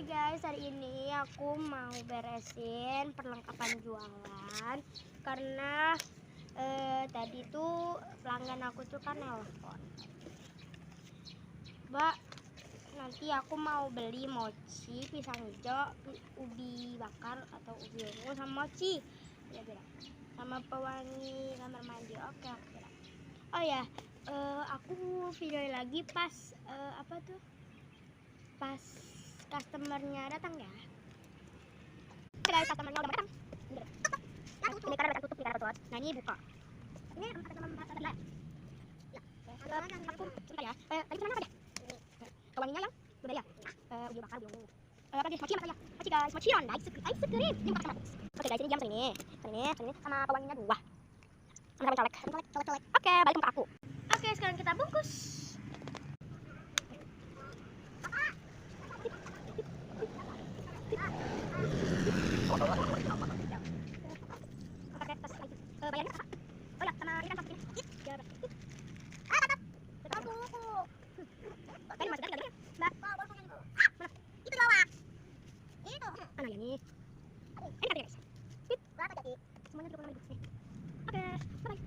guys, hari ini aku mau beresin perlengkapan jualan karena tadi tuh pelanggan aku tuh kan nelpon, Mbak, nanti aku mau beli mochi, pisang hijau, ubi bakar atau ubi ungu sama mochi ya, sama pewangi kamar mandi. Oke, aku bilang. Oh ya, aku video lagi pas apa tuh, pas customernya datang ya. Guys, customernya udah datang. Ini karena tutup, ini karena tutup. Nah, ini buka. Ini ya. Aku sebentar ya. Tadi pesanan apa deh? Pewanginya yang udah ya. Ubi bakar, ubi ungu. Apa nih? Mochi apa ya? Mochi guys, mochi on ice cream. Ini buka. Oke guys, ini jam segini. Segini sama pewanginya 2. Sama colek. Oke, balik ke aku. Oke, sekarang kita bungkus. Pakai tas lagi. Bayarnya apa? Oh ya, sama ini kan tas ini. Ya, tadi masih ada Mbak. Mana? Itu bawah. Itu. Mana ya nih? Ini guys. Semuanya 26.000. Oke, bye.